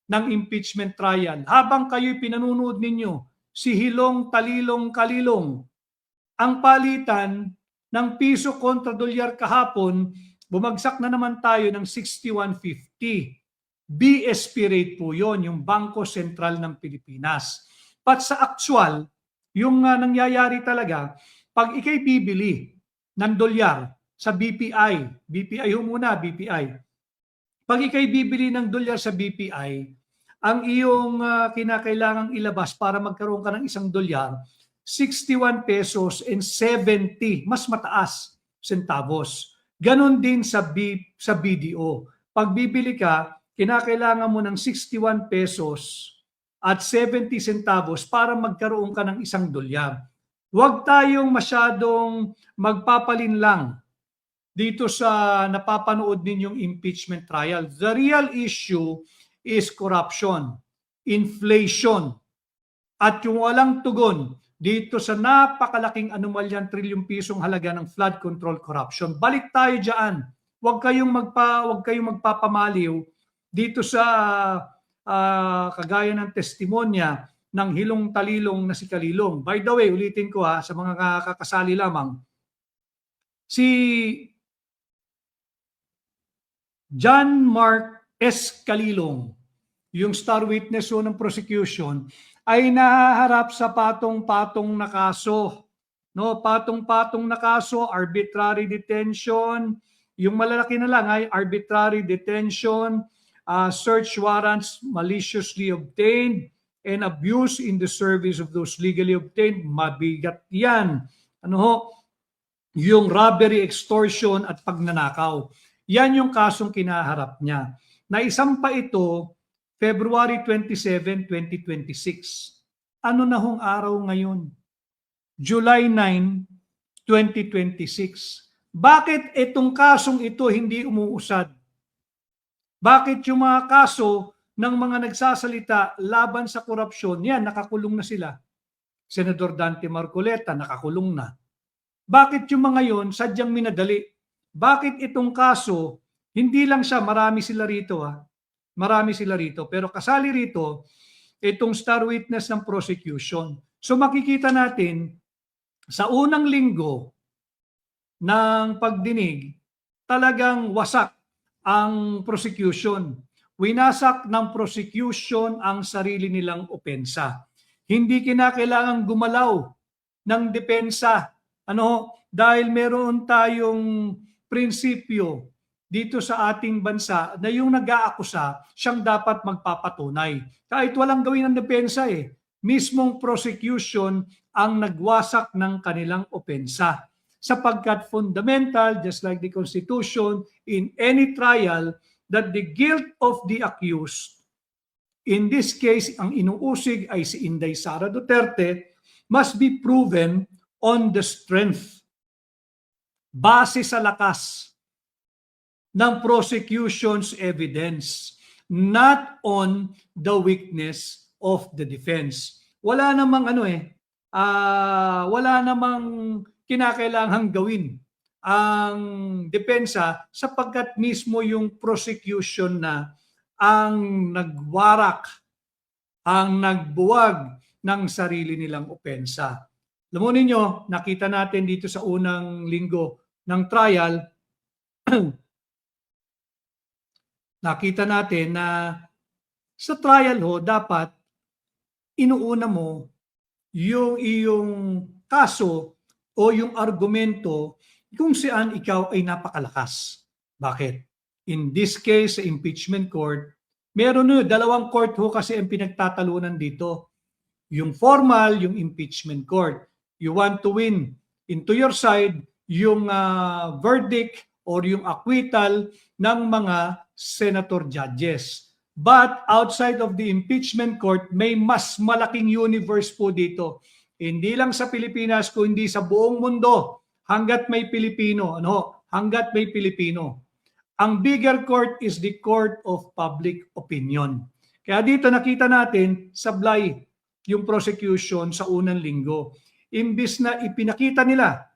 A: ng impeachment trial, habang kayo'y pinanunood ninyo si Hilong Talilong Kalilong, ang palitan ng piso kontra dolyar kahapon, bumagsak na naman tayo ng 61.50. BSP rate po yon, yung Bangko Sentral ng Pilipinas. But sa actual, yung nangyayari talaga, pag ikay bibili ng dolyar sa BPI. BPI ho muna, BPI. Pag ikay bibili ng dolyar sa BPI, ang iyong kinakailangang ilabas para magkaroon ka ng isang dolyar, 61 pesos and 70, mas mataas, centavos. Ganon din sa BDO. Pag bibili ka, kinakailangan mo ng 61 pesos at 70 centavos para magkaroon ka ng isang dolyar. Huwag tayong masyadong magpapalinlang dito sa napapanood ninyong impeachment trial. The real issue is corruption, inflation, at yung walang tugon dito sa napakalaking anomalyan trilyong pisong halaga ng flood control corruption. Balik tayo diyan. Huwag kayong magpapamaliw dito sa kagaya ng testimonya ng Hilong Talilong na si Kalilong. By the way, ulitin ko sa mga kakasali lamang. Si John Mark S. Kalilong, yung star witness ng prosecution, ay nahaharap sa patong-patong na kaso. No, patong-patong na kaso, arbitrary detention, yung malalaki na lang ay arbitrary detention, search warrants maliciously obtained, and abuse in the service of those legally obtained. Mabigat yan. Yung robbery, extortion at pagnanakaw. Yan yung kasong kinaharap niya. Naisampa ito February 27, 2026. Ano na hong araw ngayon? July 9, 2026. Bakit itong kasong ito hindi umuusad? Bakit yung mga kaso ng mga nagsasalita laban sa korupsyon, yan, nakakulong na sila? Senador Dante Marcoleta, nakakulong na. Bakit yung mga yon sadyang minadali? Bakit itong kaso, hindi lang siya, marami sila rito Marami sila rito. Pero kasali rito, itong star witness ng prosecution. So makikita natin, sa unang linggo ng pagdinig, talagang wasak ang prosecution. Winasak ng prosecution ang sarili nilang opensa. Hindi kinakailangang gumalaw ng depensa. Dahil meron tayong prinsipyo dito sa ating bansa na yung nag-aakusa, siyang dapat magpapatunay. Kahit walang gawin ng depensa mismong prosecution ang nagwasak ng kanilang opensa. Sapagkat fundamental, just like the Constitution, in any trial, that the guilt of the accused, in this case, ang inuusig ay si Inday Sara Duterte, must be proven on the strength, base sa lakas ng prosecution's evidence, not on the weakness of the defense. Wala namang wala namang kinakailangang gawin ang depensa sapagkat mismo yung prosecution na ang nagwarak, ang nagbuwag ng sarili nilang opensa. Alam mo ninyo, nakita natin dito sa unang linggo ng trial, nakita natin na sa trial dapat inuuna mo yung iyong kaso o yung argumento kung saan ikaw ay napakalakas. Bakit? In this case, sa impeachment court, meron dalawang court kasi ang pinagtatalunan dito. Yung formal, yung impeachment court. You want to win into your side yung verdict or yung acquittal ng mga senator judges. But outside of the impeachment court, may mas malaking universe po dito. Hindi lang sa Pilipinas, kundi sa buong mundo. Hanggat may Pilipino. Hanggat may Pilipino. Ang bigger court is the court of public opinion. Kaya dito nakita natin, sablay yung prosecution sa unang linggo. Imbis na ipinakita nila,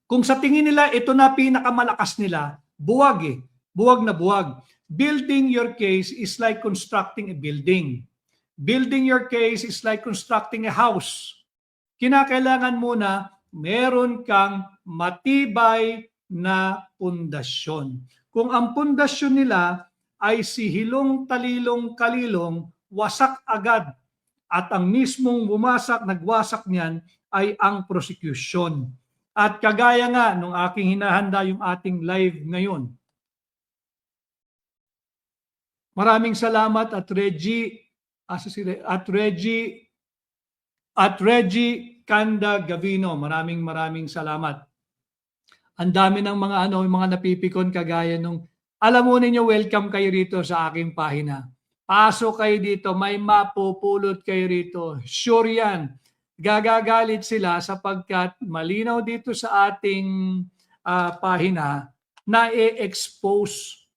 A: kung sa tingin nila ito na pinakamalakas nila, buwag buwag na buwag. Building your case is like constructing a building. Building your case is like constructing a house. Kinakailangan muna meron kang matibay na pundasyon. Kung ang pundasyon nila ay si Hilong Talilong Kalilong, wasak agad. At ang mismong nagwasak niyan ay ang prosecution. At kagaya nga nung aking hinahanda yung ating live ngayon, maraming salamat at Reggie Kanda Gavino. Maraming salamat. Ang dami ng mga mga napipikon kagaya nung alam mo ninyo, welcome kayo rito sa aking pahina. Pasok kayo dito, may mapupulot kayo rito. Sure yan. Gagagalit sila sapagkat malinaw dito sa ating pahina na i-expose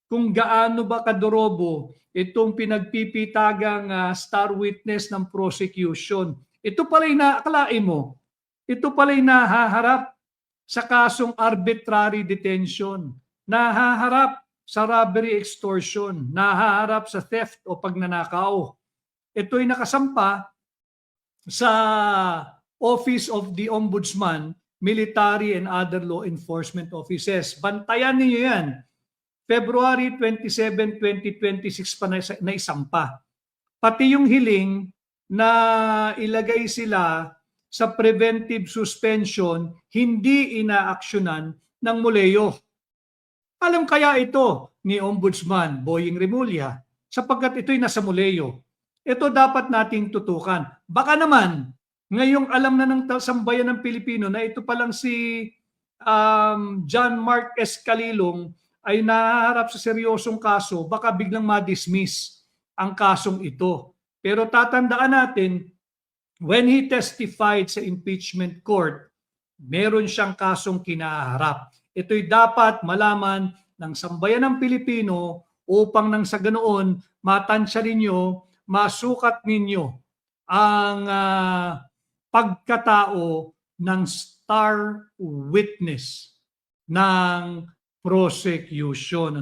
A: kung gaano ba kadorobo itong pinagpipitagang star witness ng prosecution. Ito pala yung naakalain mo. Ito pala yung nahaharap sa kasong arbitrary detention, nahaharap sa robbery extortion, nahaharap sa theft o pagnanakaw. Ito'y nakasampa sa Office of the Ombudsman, Military and Other Law Enforcement Offices. Bantayan niyo yan. February 27, 2026 pa na isampa. Pati yung hiling na ilagay sila sa preventive suspension, hindi inaaksyonan ng Muleo. Alam kaya ito ni Ombudsman Boying Remulla sapagkat ito'y nasa Muleo. Ito dapat nating tutukan. Baka naman, ngayong alam na ng sambayan ng Pilipino na ito palang si John Mark Escalilong ay nahaharap sa seryosong kaso, baka biglang ma-dismiss ang kasong ito. Pero tatandaan natin, when he testified sa impeachment court, meron siyang kasong kinaharap. Ito'y dapat malaman ng sambayan ng Pilipino upang nang sa ganoon matansya ninyo, masukat ninyo ang pagkatao ng star witness ng prosecution.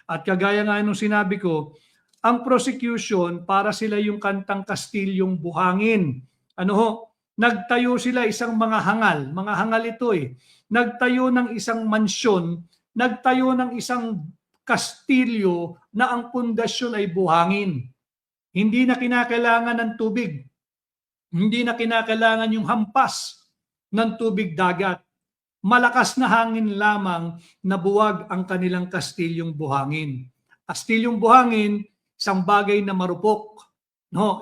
A: At kagaya nga nung sinabi ko, ang prosecution para sila yung kantang Kastilyong buhangin. Nagtayo sila isang mga hangal ito Nagtayo ng isang mansyon, nagtayo ng isang kastilyo na ang pundasyon ay buhangin. Hindi na kinakailangan ng tubig. Hindi na kinakailangan yung hampas ng tubig dagat. Malakas na hangin lamang na buwag ang kanilang kastilyong buhangin. Kastilyong buhangin, isang bagay na marupok.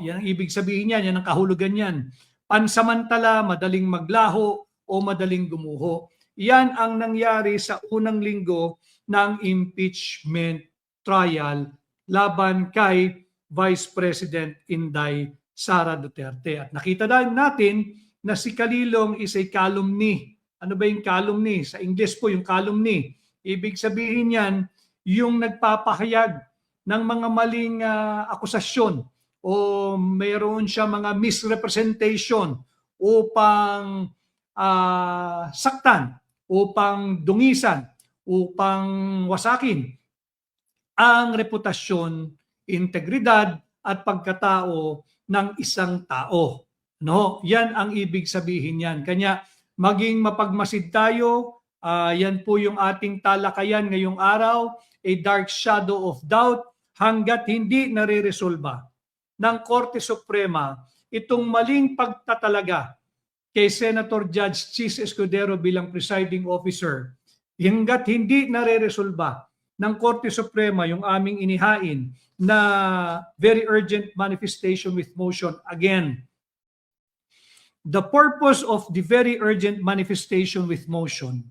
A: Yan ang ibig sabihin niyan, yan ang kahulugan niyan. Pansamantala, madaling maglaho o madaling gumuho. Yan ang nangyari sa unang linggo ng impeachment trial laban kay Vice President Inday Sara Duterte. At nakita natin na si Calilong is a calumny. Ano ba yung calumny? Sa English po yung calumny. Ibig sabihin yan, yung nagpapahayag ng mga maling akusasyon o mayroon siya mga misrepresentation upang saktan, upang dungisan, upang wasakin ang reputasyon, integridad at pagkatao ng isang tao. Yan ang ibig sabihin yan. Kanya maging mapagmasid tayo, yan po yung ating talakayan ngayong araw, a dark shadow of doubt, hanggat hindi nare-resolba ng Korte Suprema itong maling pagtatalaga kay Senator Judge Chis Escudero bilang presiding officer, hanggat hindi nare-resolba ng Korte Suprema yung aming inihain na very urgent manifestation with motion. Again, the purpose of the very urgent manifestation with motion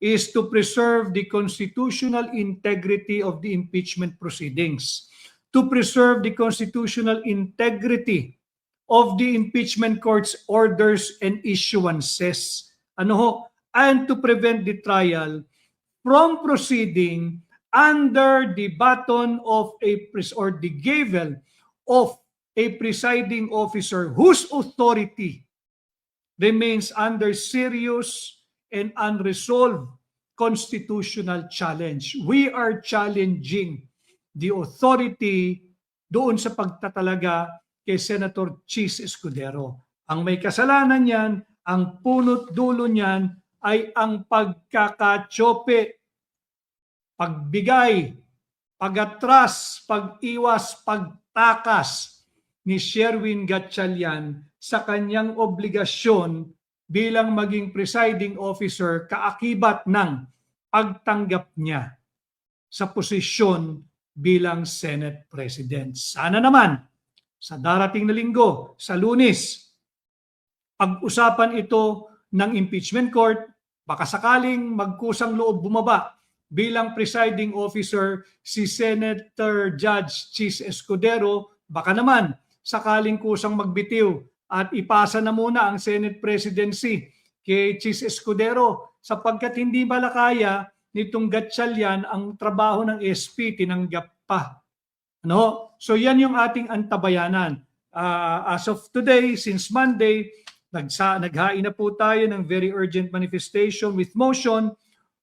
A: is to preserve the constitutional integrity of the impeachment proceedings, to preserve the constitutional integrity of the impeachment court's orders and issuances, and to prevent the trial from proceeding under the baton of or the gavel of a presiding officer whose authority remains under serious and unresolved constitutional challenge. We are challenging the authority doon sa pagtatalaga kay Senator Chis Escudero. Ang may kasalanan niyan, ang punot dulo niyan ay ang pagkakatsope, pagbigay, pagatras, pag-iwas, pagtakas ni Sherwin Gatchalian sa kanyang obligasyon bilang maging presiding officer kaakibat ng pagtanggap niya sa posisyon bilang Senate President. Sana naman sa darating na linggo, sa Lunes, pag-usapan ito ng impeachment court, baka sakaling magkusang loob bumaba bilang presiding officer si Senator Judge Chis Escudero, baka naman sakaling kusang magbitiw at ipasa na muna ang Senate presidency kay Chis Escudero sapagkat hindi malakaya nitong Gatchalian ang trabaho ng SP, tinanggap pa. No? So yan yung ating antabayanan. As of today, since Monday, naghain na po tayo ng very urgent manifestation with motion.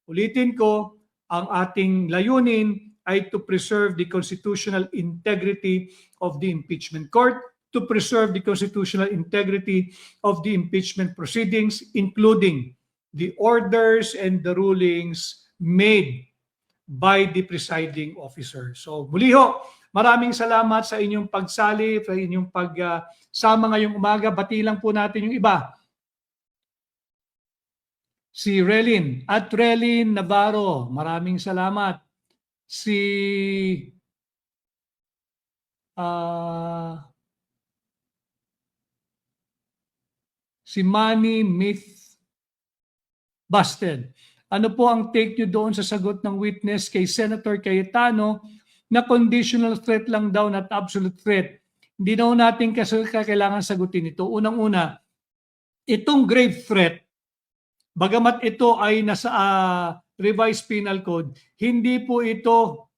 A: Ulitin ko, ang ating layunin ay to preserve the constitutional integrity of the impeachment court, to preserve the constitutional integrity of the impeachment proceedings, including the orders and the rulings made by the presiding officer. So muli ho, maraming salamat sa inyong pagsali, sa inyong pagsama ngayong umaga. Bati lang po natin yung iba. Si Relin at Relin Navarro, maraming salamat. Si Manny Myth Busted. Ano po ang take nyo doon sa sagot ng witness kay Senator Cayetano na conditional threat lang daw, not absolute threat? Hindi daw natin kailangan sagutin ito. Unang-una, itong grave threat, bagamat ito ay nasa revised penal code, hindi po ito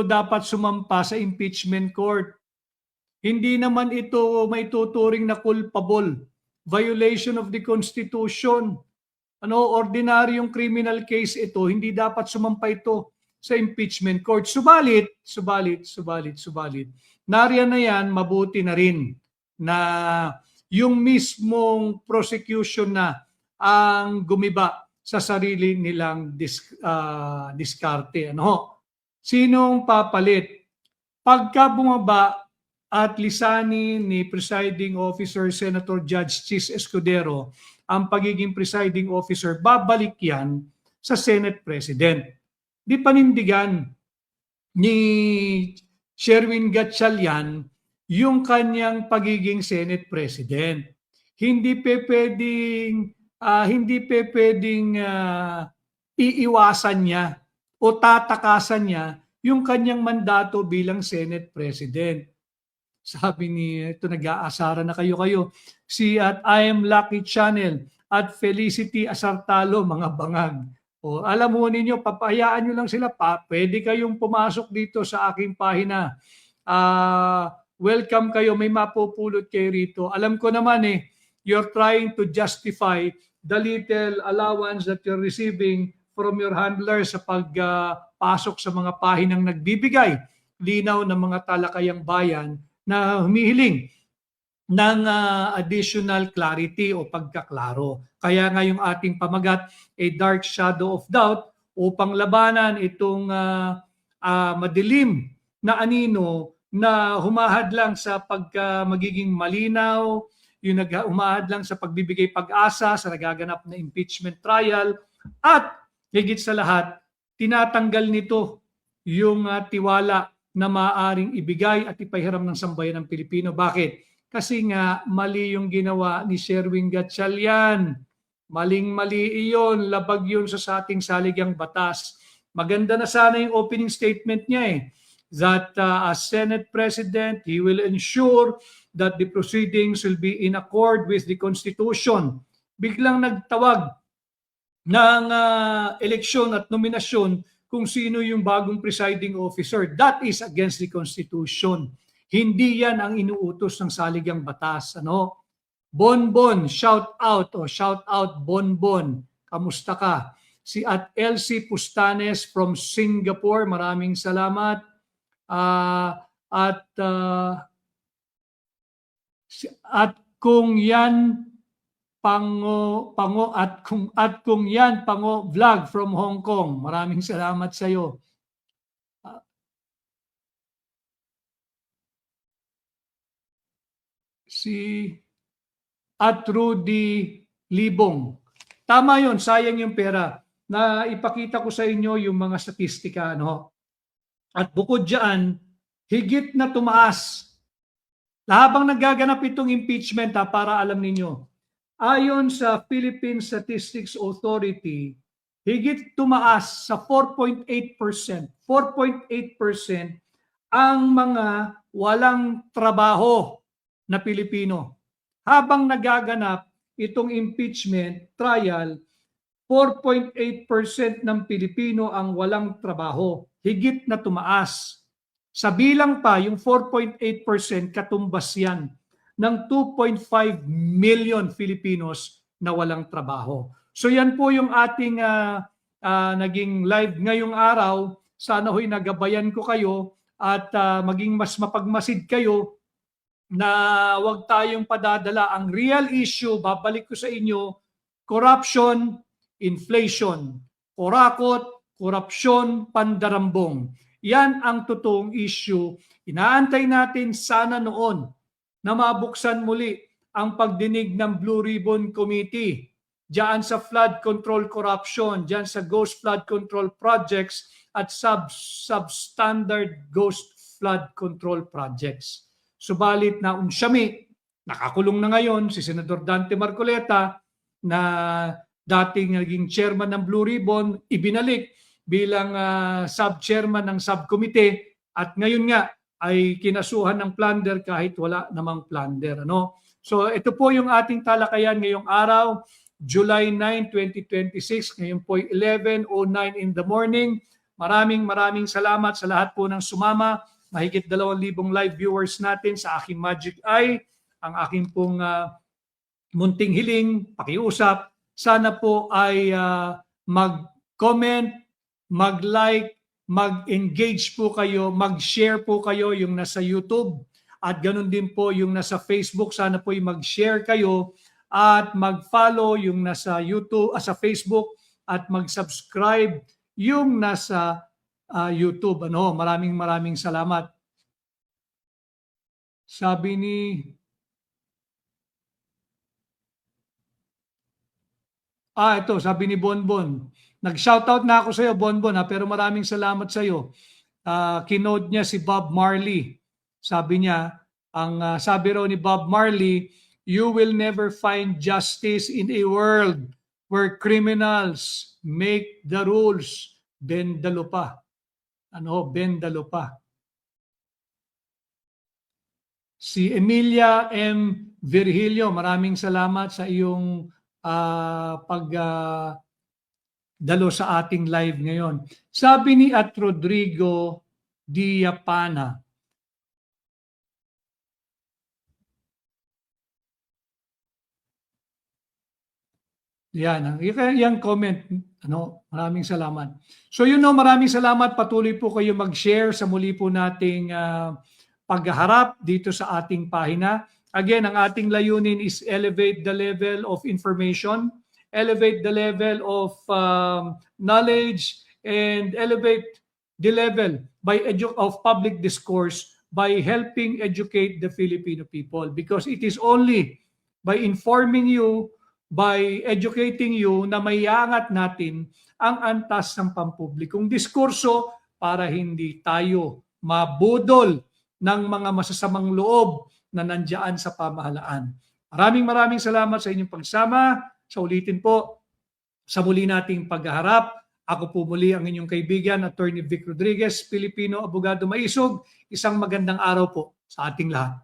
A: dapat sumampa sa impeachment court. Hindi naman ito maituturing na culpable, violation of the Constitution. Ordinaryong criminal case ito, hindi dapat sumampa ito sa impeachment court. Subalit, nariyan na yan, mabuti na rin na yung mismong prosecution na ang gumiba sa sarili nilang diskarte. Sinong papalit? Pagka bumaba at lisanin ni Presiding Officer Senator Judge Chis Escudero ang pagiging presiding officer, babalik yan sa Senate President. Di panindigan ni Sherwin Gatchalian yung kanyang pagiging Senate President. Hindi pwedeng iiwasan niya o tatakasan niya yung kanyang mandato bilang Senate President. Sabi ito nag-aasara na kayo. Si at I Am Lucky Channel at Felicity Asartalo, mga bangag. Alam mo ninyo, papayaan nyo lang sila. Pwede kayong pumasok dito sa aking pahina. Welcome kayo, may mapupulot kayo rito. Alam ko naman you're trying to justify the little allowance that you're receiving from your handler sa pagpasok sa mga pahinang nagbibigay linaw ng mga talakayang bayan na humihiling ng additional clarity o pagkaklaro. Kaya nga yung ating pamagat, A Dark Shadow of Doubt, upang labanan itong madilim na anino na humahad lang sa magiging malinaw, yung humahad lang sa pagbibigay pag-asa sa nagaganap na impeachment trial, at higit sa lahat, tinatanggal nito yung tiwala na maaaring ibigay at ipahiram ng sambayan ng Pilipino. Bakit? Kasi nga mali yung ginawa ni Sherwin Gatchalian. Maling-mali iyon, labag yun sa ating saligang batas. Maganda na sana yung opening statement niya that as Senate President, he will ensure that the proceedings will be in accord with the Constitution. Biglang nagtawag ng eleksyon at nominasyon kung sino yung bagong presiding officer. That is against the Constitution. Hindi yan ang inuutos ng saligang batas. Bonbon, shout out Bonbon. Kamusta ka? Si at Elsie Pustanes from Singapore, maraming salamat. At kung yan kung yan Pango Vlog from Hong Kong. Maraming salamat sa iyo. at Rudy Libong. Tama yon, sayang yung pera. Na ipakita ko sa inyo yung mga statistika. No? At bukod dyan, higit na tumaas. Habang nagaganap itong impeachment, para alam ninyo, ayon sa Philippine Statistics Authority, higit tumaas sa 4.8%. 4.8% ang mga walang trabaho na Pilipino. Habang nagaganap itong impeachment trial, 4.8% ng Pilipino ang walang trabaho. Higit na tumaas. Sa bilang pa, yung 4.8% katumbas yan ng 2.5 million Filipinos na walang trabaho. So yan po yung ating naging live ngayong araw. Sana ho'y nagabayan ko kayo at maging mas mapagmasid kayo na huwag tayong padadala. Ang real issue, babalik ko sa inyo, corruption, inflation, kurakot, korupsyon, pandarambong. Yan ang totoong issue. Inaantay natin sana noon na mabuksan muli ang pagdinig ng Blue Ribbon Committee diyan sa flood control corruption, diyan sa ghost flood control projects at substandard ghost flood control projects. Subalit na unsyami, nakakulong na ngayon si Senador Dante Marcoleta na dating naging chairman ng Blue Ribbon, ibinalik bilang sub-chairman ng subcommittee at ngayon nga ay kinasuhan ng plunder kahit wala namang plunder. Ano? So ito po yung ating talakayan ngayong araw, July 9, 2026. Ngayon po 11:09 in the morning. Maraming salamat sa lahat po ng sumama. Mahigit 2,000 live viewers natin sa aking Magic Eye. Ang aking pong munting hiling, pakiusap, sana po ay mag-comment, mag-like, mag-engage po kayo, mag-share po kayo yung nasa YouTube at ganun din po yung nasa Facebook. Sana po ay mag-share kayo at mag-follow yung nasa YouTube, sa Facebook at mag-subscribe yung nasa YouTube. Ano, maraming salamat. Sabi ni ito, sabi ni Bonbon. Nag-shoutout na ako sa iyo, Bonbon, pero maraming salamat sa iyo. Kinode niya si Bob Marley. Sabi niya, sabi raw ni Bob Marley, you will never find justice in a world where criminals make the rules. Bend the lupa. Bend the lupa. Si Emilia M. Virgilio, maraming salamat sa iyong dalo sa ating live ngayon. Sabi ni Rodrigo Diapana, yan comment. Maraming salamat. So maraming salamat. Patuloy po kayo mag-share sa muli po nating pagharap dito sa ating pahina. Again, ang ating layunin is elevate the level of information, elevate the level of knowledge, and elevate the level of public discourse by helping educate the Filipino people. Because it is only by informing you, by educating you, na maiangat natin ang antas ng pampublikong diskurso para hindi tayo mabudol ng mga masasamang loob na nandiyan sa pamahalaan. Maraming salamat sa inyong pagsama. Sa ulitin po, sa muli nating paghaharap, ako po muli ang inyong kaibigan, Attorney Vic Rodriguez, Pilipino Abogado Maisog. Isang magandang araw po sa ating lahat.